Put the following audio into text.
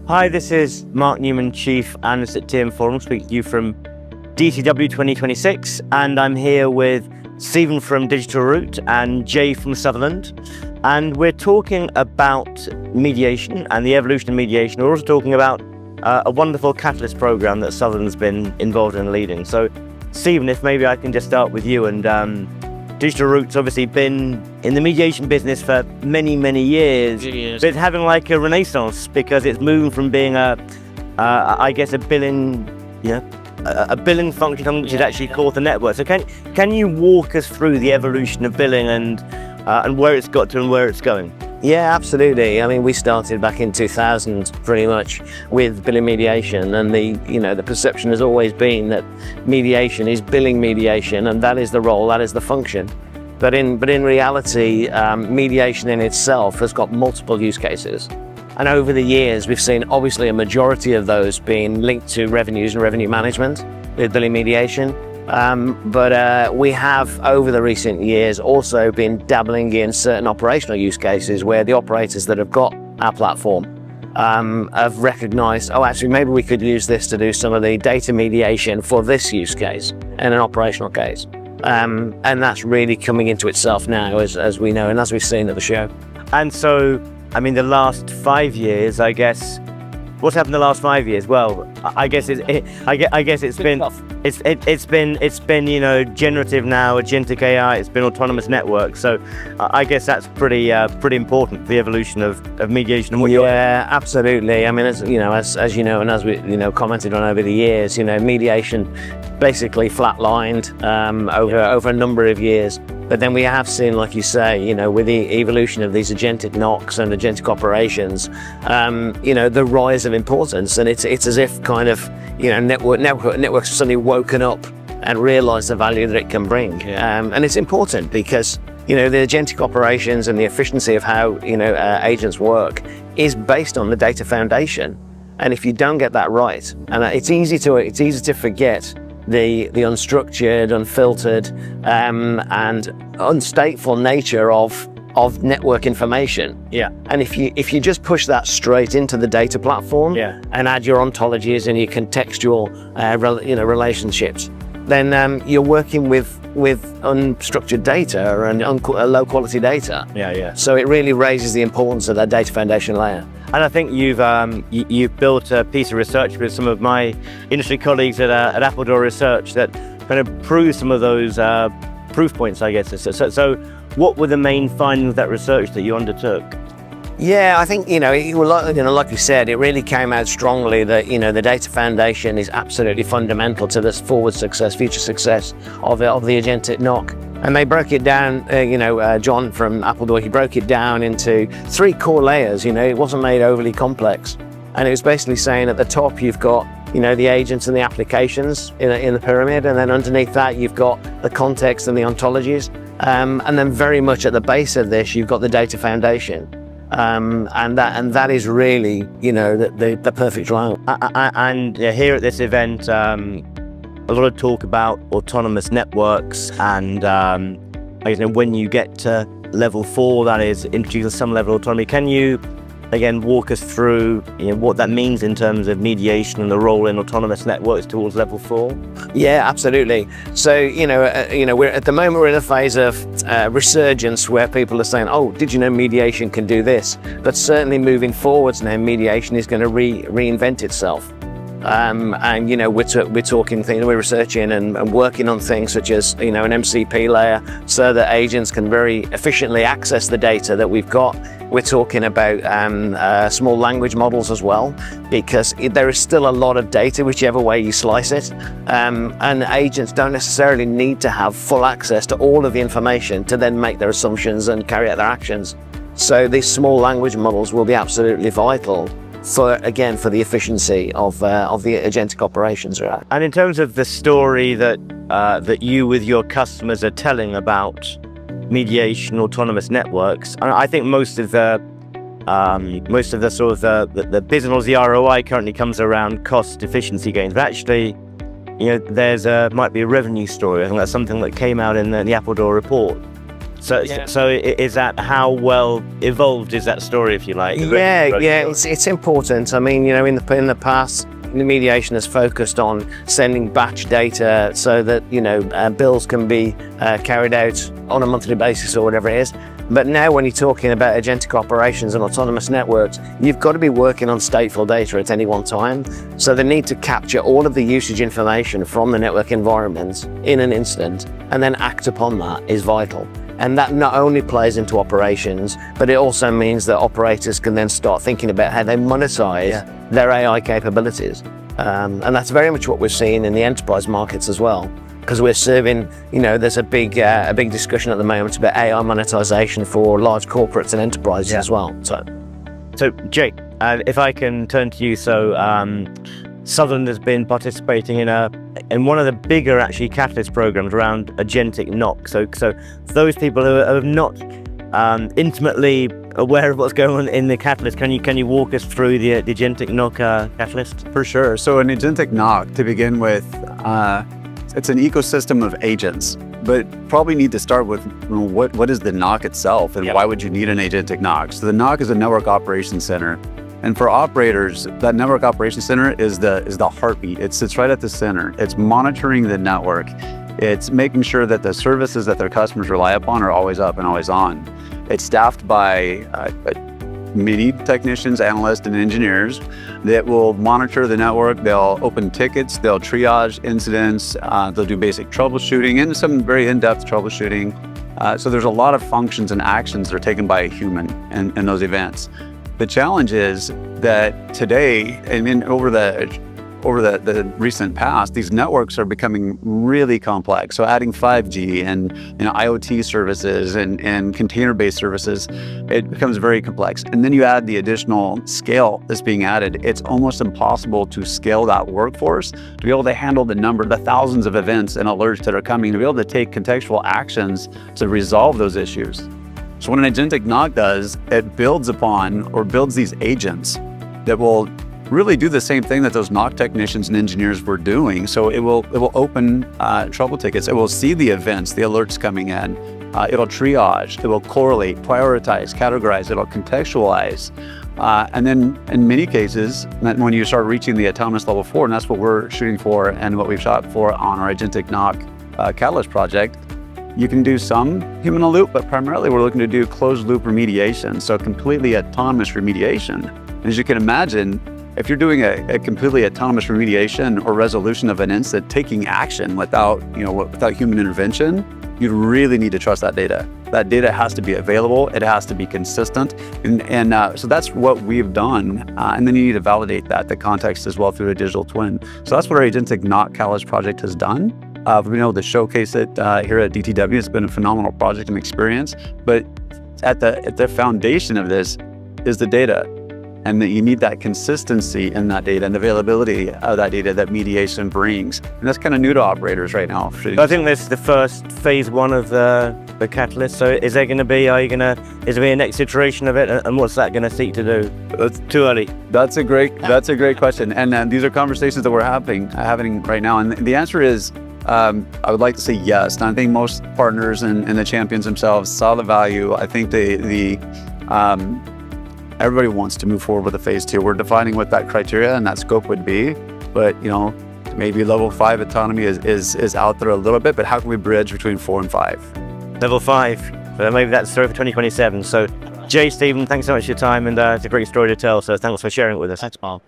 Hi, this is Mark Newman, Chief Analyst at TM Forum, speaking to you from DTW 2026, and I'm here with Stephen from DigitalRoute and Jay from Sutherland, and we're talking about mediation and the evolution of mediation. We're also talking about a wonderful Catalyst program that Sutherland's been involved in leading. So, Stephen, if maybe I can just start with you, and DigitalRoute's obviously been in the mediation business for many, many years. But it's having like a renaissance because it's moving from being a billing, a billing function, which is actually core to the network. So can you walk us through the evolution of billing and where it's got to and where it's going? Yeah, absolutely. I mean, we started back in 2000 pretty much with billing mediation, and the perception has always been that mediation is billing mediation, and that is the role, that is the function. But in reality, mediation in itself has got multiple use cases. And over the years, we've seen obviously a majority of those being linked to revenues and revenue management with billing mediation. But we have, over the recent years, also been dabbling in certain operational use cases where the operators that have got our platform have recognized, oh, actually, maybe we could use this to do some of the data mediation for this use case in an operational case. And that's really coming into itself now, as we know, and as we've seen at the show. And so, I mean, the last 5 years, I guess, what's happened in the last 5 years? Well, I guess it's been generative now, agentic AI. It's been autonomous networks. So I guess that's pretty important for the evolution of mediation. And yeah, absolutely. I mean, as you know, and as we commented on over the years, mediation basically flatlined over a number of years. But then we have seen, like you say, with the evolution of these agentic NOCs and agentic operations, the rise of importance, and it's as if kind of networks suddenly woken up and realised the value that it can bring, and it's important because the agentic operations and the efficiency of how agents work is based on the data foundation, and if you don't get that right, and it's easy to forget the unstructured, unfiltered, and unstateful nature of network information. Yeah. And if you just push that straight into the data platform, and add your ontologies and your contextual relationships, then you're working with unstructured data and low quality data. Yeah. So it really raises the importance of that data foundation layer. And I think you've built a piece of research with some of my industry colleagues at Appledore Research that kind of proves some of those proof points, I guess. So what were the main findings of that research that you undertook? Yeah, I think like you said, it really came out strongly that the data foundation is absolutely fundamental to this future success of the agentic NOC. And they broke it down. John from Appledore, he broke it down into 3 core layers. It wasn't made overly complex, and it was basically saying at the top you've got the agents and the applications in the pyramid, and then underneath that you've got the context and the ontologies, and then very much at the base of this you've got the data foundation. And that is really, the perfect trial. And here at this event, a lot of talk about autonomous networks, and when you get to level 4, that is introducing some level of autonomy. Can you again walk us through what that means in terms of mediation and the role in autonomous networks towards level 4? Yeah, absolutely. So we're at the moment we're in a phase of resurgence where people are saying, oh, did you know mediation can do this? But certainly moving forwards now, mediation is going to reinvent itself. We're talking things, we're researching and working on things such as an MCP layer so that agents can very efficiently access the data that we've got. We're talking about small language models as well, because there is still a lot of data whichever way you slice it, and agents don't necessarily need to have full access to all of the information to then make their assumptions and carry out their actions. So these small language models will be absolutely vital for the efficiency of the agentic operations. Right? And in terms of the story that you with your customers are telling about mediation, autonomous networks, I think most of the sort of the business, the ROI currently comes around cost efficiency gains. But actually, might be a revenue story. I think that's something that came out in the Appledore report. So is that how well evolved is that story, if you like? It's important. I mean, in the past, the mediation has focused on sending batch data so that bills can be carried out on a monthly basis or whatever it is. But now when you're talking about agentic operations and autonomous networks, you've got to be working on stateful data at any one time. So the need to capture all of the usage information from the network environments in an instant and then act upon that is vital. And that not only plays into operations, but it also means that operators can then start thinking about how they monetize their AI capabilities. And that's very much what we're seeing in the enterprise markets as well. Because we're serving, there's a big discussion at the moment about AI monetization for large corporates and enterprises as well. So Jay, if I can turn to you, Sutherland has been participating in one of the bigger actually catalyst programs around Agentic NOC. So those people who are not intimately aware of what's going on in the catalyst, can you walk us through the Agentic NOC catalyst? For sure. So an Agentic NOC, to begin with, it's an ecosystem of agents, but probably need to start with what is the NOC itself and why would you need an Agentic NOC? So the NOC is a network operations center. And for operators, that network operations center is the heartbeat. It sits right at the center. It's monitoring the network. It's making sure that the services that their customers rely upon are always up and always on. It's staffed by many technicians, analysts, and engineers that will monitor the network. They'll open tickets, they'll triage incidents, they'll do basic troubleshooting and some very in-depth troubleshooting. So there's a lot of functions and actions that are taken by a human in those events. The challenge is that today, and over the recent past, these networks are becoming really complex. So adding 5G and IoT services and container-based services, it becomes very complex. And then you add the additional scale that's being added. It's almost impossible to scale that workforce to be able to handle the thousands of events and alerts that are coming, to be able to take contextual actions to resolve those issues. So what an Agentic NOC does, it builds these agents that will really do the same thing that those NOC technicians and engineers were doing. So it will open trouble tickets. It will see the events, the alerts coming in. It'll triage, it will correlate, prioritize, categorize, it'll contextualize. And then in many cases, when you start reaching the autonomous level 4, and that's what we're shooting for and what we've shot for on our Agentic NOC Catalyst project, you can do some human in the loop, but primarily we're looking to do closed loop remediation, so completely autonomous remediation. And as you can imagine, if you're doing a completely autonomous remediation or resolution of an incident, taking action without human intervention, you really need to trust that data. That data has to be available, it has to be consistent, and so that's what we've done. And then you need to validate the context as well through a digital twin. So that's what our Agentic NOC Catalyst project has done. We've been able to showcase it here at DTW. It's been a phenomenal project and experience, but at the foundation of this is the data, and that you need that consistency in that data and availability of that data that mediation brings. And that's kind of new to operators right now. I think this is the first phase one of the catalyst. So is there going to be, is there be a next iteration of it, and what's that going to seek to do? It's too early. That's a great question. And these are conversations that we're having right now. And the answer is, I would like to say yes. And I think most partners and the champions themselves saw the value. I think everybody wants to move forward with a phase 2. We're defining what that criteria and that scope would be, but maybe level 5 autonomy is out there a little bit, but how can we bridge between 4 and 5? Level 5, maybe that's the story for 2027. So Jay, Stephen, thanks so much for your time, and it's a great story to tell, so thanks for sharing it with us. Thanks, Mark.